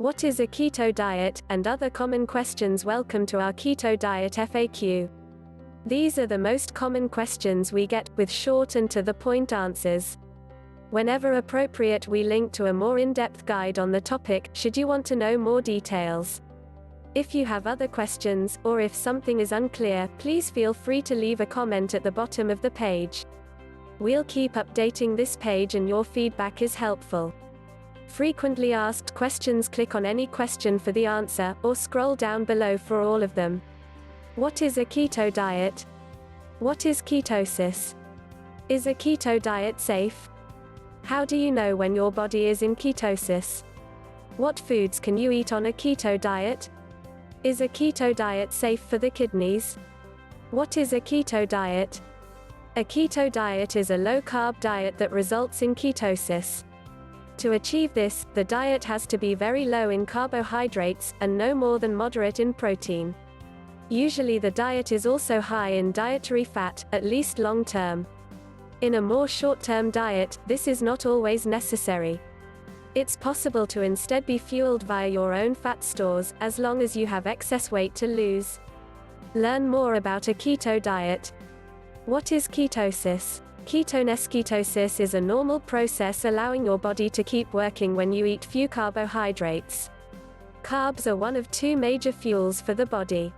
What is a keto diet, and other common questions? Welcome to our Keto Diet FAQ. These are the most common questions we get, with short and to-the-point answers. Whenever appropriate, we link to a more in-depth guide on the topic, should you want to know more details. If you have other questions, or if something is unclear, please feel free to leave a comment at the bottom of the page. We'll keep updating this page and your feedback is helpful. Frequently asked questions: click on any question for the answer, or scroll down below for all of them. What is a keto diet? What is ketosis? Is a keto diet safe? How do you know when your body is in ketosis? What foods can you eat on a keto diet? Is a keto diet safe for the kidneys? What is a keto diet? A keto diet is a low-carb diet that results in ketosis. To achieve this, the diet has to be very low in carbohydrates, and no more than moderate in protein. Usually the diet is also high in dietary fat, at least long-term. In a more short-term diet, this is not always necessary. It's possible to instead be fueled via your own fat stores, as long as you have excess weight to lose. Learn more about a keto diet. What is ketosis? Ketosis is a normal process allowing your body to keep working when you eat few carbohydrates. Carbs are one of two major fuels for the body.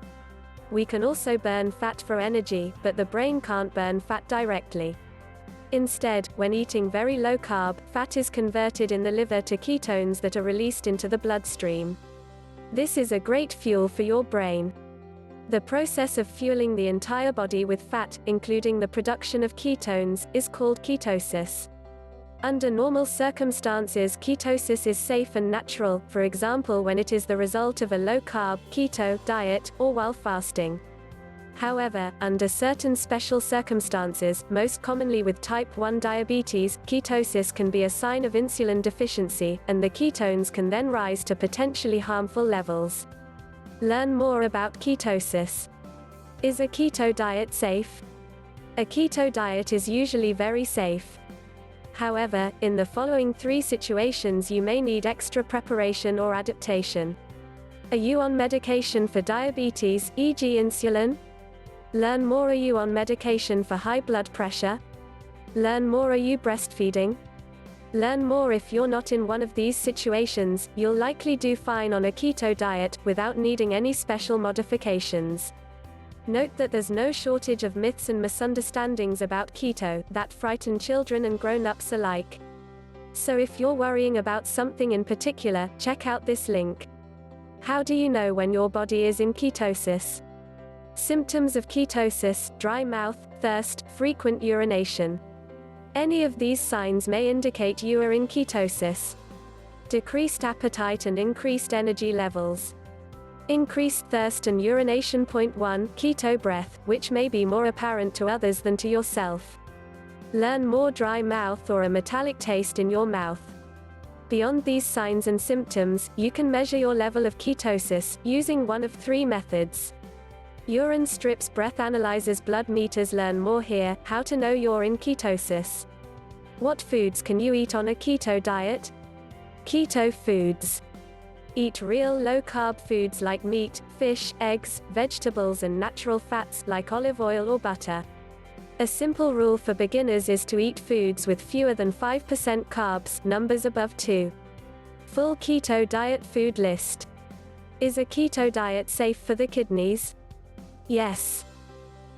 We can also burn fat for energy, but the brain can't burn fat directly. Instead, when eating very low carb, fat is converted in the liver to ketones that are released into the bloodstream. This is a great fuel for your brain. The process of fueling the entire body with fat, including the production of ketones, is called ketosis. Under normal circumstances, ketosis is safe and natural, for example when it is the result of a low-carb, keto, diet, or while fasting. However, under certain special circumstances, most commonly with type 1 diabetes, ketosis can be a sign of insulin deficiency, and the ketones can then rise to potentially harmful levels. Learn more about ketosis. Is a keto diet safe? A keto diet is usually very safe. However, in the following 3 situations you may need extra preparation or adaptation. Are you on medication for diabetes, e.g. insulin? Learn more. Are you on medication for high blood pressure? Learn more. Are you breastfeeding? Learn more. If you're not in one of these situations, you'll likely do fine on a keto diet, without needing any special modifications. Note that there's no shortage of myths and misunderstandings about keto, that frighten children and grown-ups alike. So if you're worrying about something in particular, check out this link. How do you know when your body is in ketosis? Symptoms of ketosis: dry mouth, thirst, frequent urination. Any of these signs may indicate you are in ketosis. Decreased appetite and increased energy levels. Increased thirst and urination. 1. Keto breath, which may be more apparent to others than to yourself. Learn more. Dry mouth or a metallic taste in your mouth. Beyond these signs and symptoms, you can measure your level of ketosis, using one of 3 methods. Urine strips, breath analyzers, blood meters. Learn more here: how to know you're in ketosis. What foods can you eat on a keto diet? Keto foods. Eat real low-carb foods like meat, fish, eggs, vegetables and natural fats, like olive oil or butter. A simple rule for beginners is to eat foods with fewer than 5% carbs, numbers above 2. Full keto diet food list. Is a keto diet safe for the kidneys? Yes.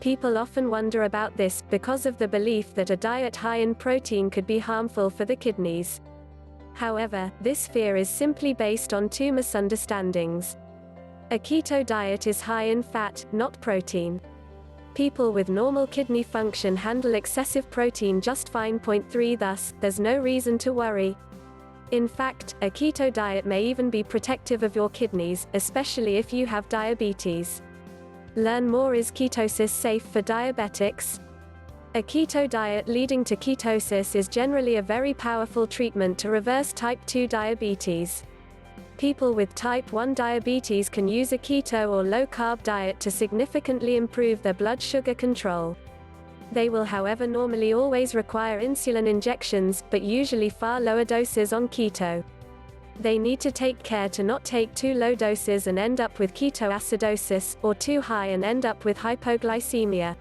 People often wonder about this, because of the belief that a diet high in protein could be harmful for the kidneys. However, this fear is simply based on 2 misunderstandings. A keto diet is high in fat, not protein. People with normal kidney function handle excessive protein just fine. 3. Thus, there's no reason to worry. In fact, a keto diet may even be protective of your kidneys, especially if you have diabetes. Learn more. Is ketosis safe for diabetics? A keto diet leading to ketosis is generally a very powerful treatment to reverse type 2 diabetes. People with type 1 diabetes can use a keto or low-carb diet to significantly improve their blood sugar control. They will, however, normally always require insulin injections, but usually far lower doses on keto. They need to take care to not take too low doses and end up with ketoacidosis, or too high and end up with hypoglycemia.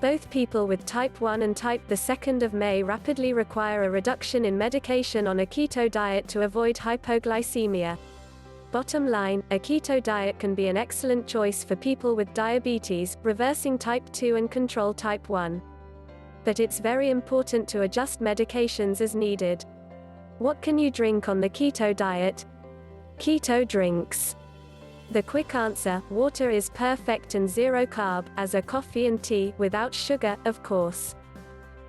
Both people with type 1 and type 2 may rapidly require a reduction in medication on a keto diet to avoid hypoglycemia. Bottom line, a keto diet can be an excellent choice for people with diabetes, reversing type 2 and control type 1. But it's very important to adjust medications as needed. What can you drink on the keto diet? Keto drinks. The quick answer: water is perfect and zero carb, as are coffee and tea, without sugar, of course.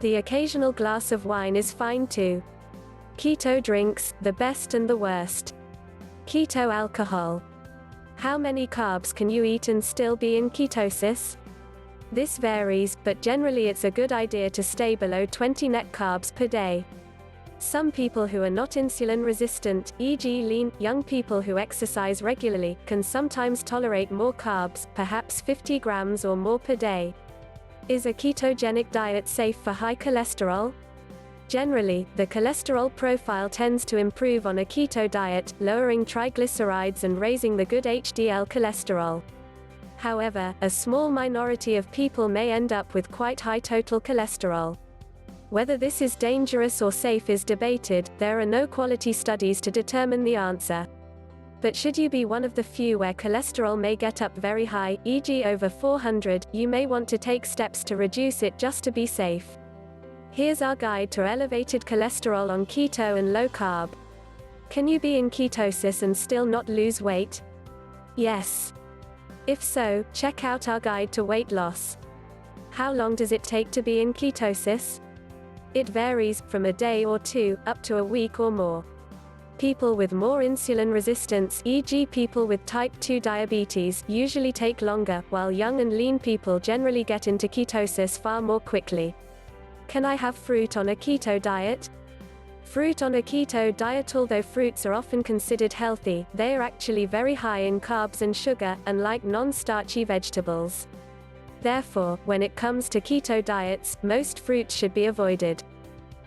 The occasional glass of wine is fine too. Keto drinks, the best and the worst. Keto alcohol. How many carbs can you eat and still be in ketosis? This varies, but generally it's a good idea to stay below 20 net carbs per day. Some people who are not insulin resistant, e.g. lean, young people who exercise regularly, can sometimes tolerate more carbs, perhaps 50 grams or more per day. Is a ketogenic diet safe for high cholesterol? Generally, the cholesterol profile tends to improve on a keto diet, lowering triglycerides and raising the good HDL cholesterol. However, a small minority of people may end up with quite high total cholesterol. Whether this is dangerous or safe is debated. There are no quality studies to determine the answer. But should you be one of the few where cholesterol may get up very high, e.g. over 400, you may want to take steps to reduce it just to be safe. Here's our guide to elevated cholesterol on keto and low carb. Can you be in ketosis and still not lose weight? Yes. If so, check out our guide to weight loss. How long does it take to be in ketosis? It varies, from a day or two, up to a week or more. People with more insulin resistance, e.g. people with type 2 diabetes, usually take longer, while young and lean people generally get into ketosis far more quickly. Can I have fruit on a keto diet? Fruit on a keto diet. Although fruits are often considered healthy, they are actually very high in carbs and sugar, unlike non-starchy vegetables. Therefore, when it comes to keto diets, most fruits should be avoided.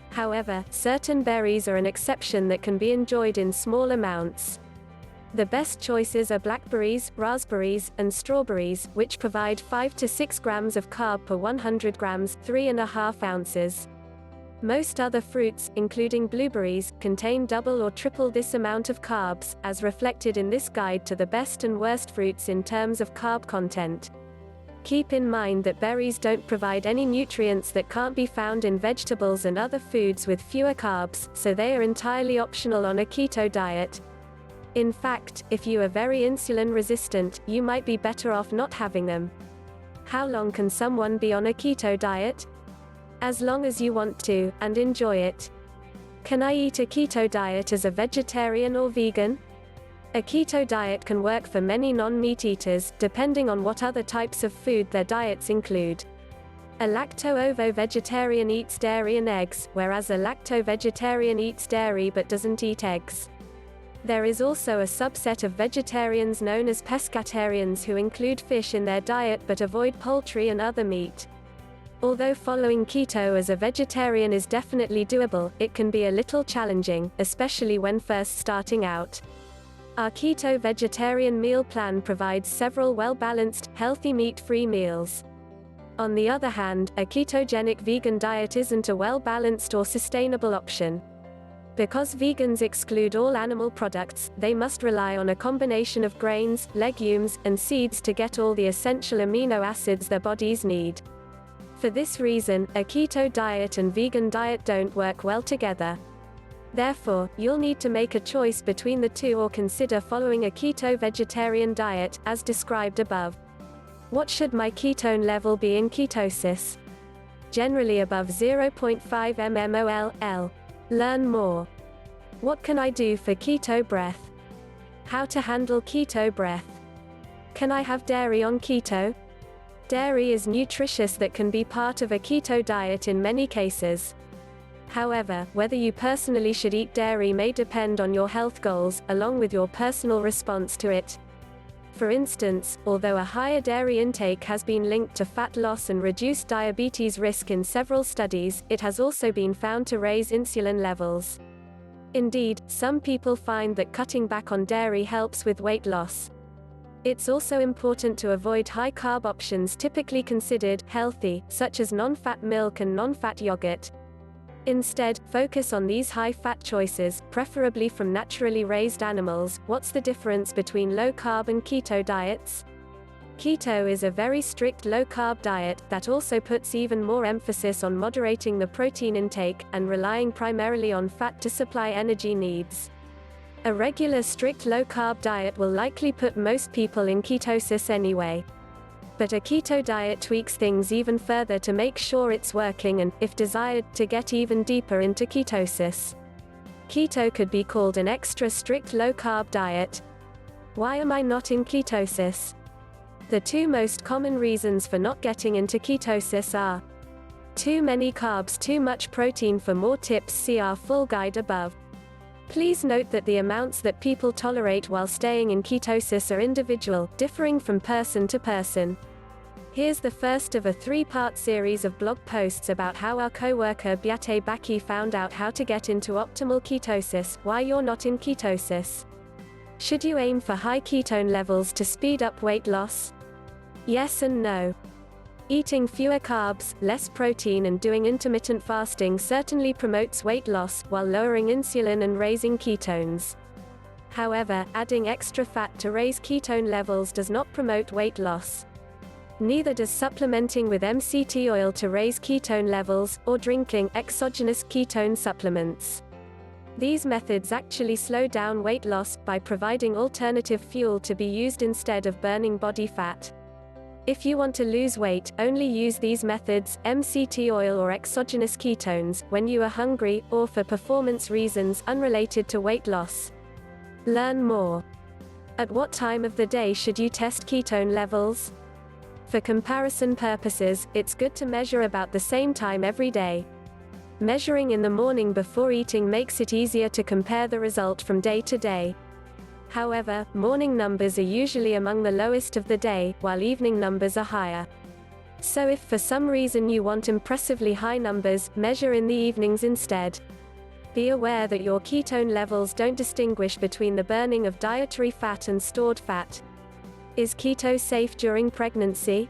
However, certain berries are an exception that can be enjoyed in small amounts. The best choices are blackberries, raspberries, and strawberries, which provide 5 to 6 grams of carb per 100 grams, 3.5 ounces. Most other fruits, including blueberries, contain double or triple this amount of carbs, as reflected in this guide to the best and worst fruits in terms of carb content. Keep in mind that berries don't provide any nutrients that can't be found in vegetables and other foods with fewer carbs, so they are entirely optional on a keto diet. In fact, if you are very insulin resistant, you might be better off not having them. How long can someone be on a keto diet? As long as you want to, and enjoy it. Can I eat a keto diet as a vegetarian or vegan? A keto diet can work for many non-meat eaters, depending on what other types of food their diets include. A lacto-ovo vegetarian eats dairy and eggs, whereas a lacto-vegetarian eats dairy but doesn't eat eggs. There is also a subset of vegetarians known as pescatarians who include fish in their diet but avoid poultry and other meat. Although following keto as a vegetarian is definitely doable, it can be a little challenging, especially when first starting out. Our keto vegetarian meal plan provides several well-balanced, healthy meat-free meals. On the other hand, a ketogenic vegan diet isn't a well-balanced or sustainable option. Because vegans exclude all animal products, they must rely on a combination of grains, legumes, and seeds to get all the essential amino acids their bodies need. For this reason, a keto diet and vegan diet don't work well together. Therefore, you'll need to make a choice between the two or consider following a keto vegetarian diet, as described above. What should my ketone level be in ketosis? Generally above 0.5 mmol/L. Learn more. What can I do for keto breath? How to handle keto breath. Can I have dairy on keto? Dairy is nutritious that can be part of a keto diet in many cases. However, whether you personally should eat dairy may depend on your health goals, along with your personal response to it. For instance, although a higher dairy intake has been linked to fat loss and reduced diabetes risk in several studies, it has also been found to raise insulin levels. Indeed, some people find that cutting back on dairy helps with weight loss. It's also important to avoid high-carb options typically considered healthy, such as non-fat milk and non-fat yogurt. Instead, focus on these high-fat choices, preferably from naturally raised animals. What's the difference between low-carb and keto diets? Keto is a very strict low-carb diet that also puts even more emphasis on moderating the protein intake and relying primarily on fat to supply energy needs. A regular strict low-carb diet will likely put most people in ketosis anyway. But a keto diet tweaks things even further to make sure it's working and, if desired, to get even deeper into ketosis. Keto could be called an extra strict low-carb diet. Why am I not in ketosis? The two most common reasons for not getting into ketosis are too many carbs, too much protein. For more tips, see our full guide above. Please note that the amounts that people tolerate while staying in ketosis are individual, differing from person to person. Here's the first of a 3-part series of blog posts about how our co-worker Beate Baki found out how to get into optimal ketosis. Why you're not in ketosis. Should you aim for high ketone levels to speed up weight loss? Yes and no. Eating fewer carbs, less protein and doing intermittent fasting certainly promotes weight loss, while lowering insulin and raising ketones. However, adding extra fat to raise ketone levels does not promote weight loss. Neither does supplementing with MCT oil to raise ketone levels, or drinking exogenous ketone supplements. These methods actually slow down weight loss by providing alternative fuel to be used instead of burning body fat. If you want to lose weight, only use these methods, MCT oil or exogenous ketones, when you are hungry, or for performance reasons unrelated to weight loss. Learn more. At what time of the day should you test ketone levels? For comparison purposes, it's good to measure about the same time every day. Measuring in the morning before eating makes it easier to compare the result from day to day. However, morning numbers are usually among the lowest of the day, while evening numbers are higher. So if for some reason you want impressively high numbers, measure in the evenings instead. Be aware that your ketone levels don't distinguish between the burning of dietary fat and stored fat. Is keto safe during pregnancy?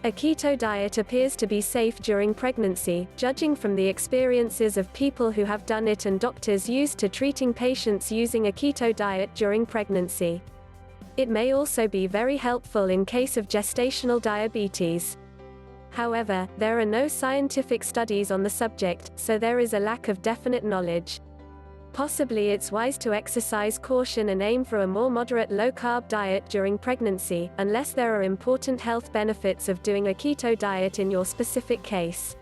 A keto diet appears to be safe during pregnancy, judging from the experiences of people who have done it and doctors used to treating patients using a keto diet during pregnancy. It may also be very helpful in case of gestational diabetes. However, there are no scientific studies on the subject, so there is a lack of definite knowledge. Possibly it's wise to exercise caution and aim for a more moderate low-carb diet during pregnancy, unless there are important health benefits of doing a keto diet in your specific case.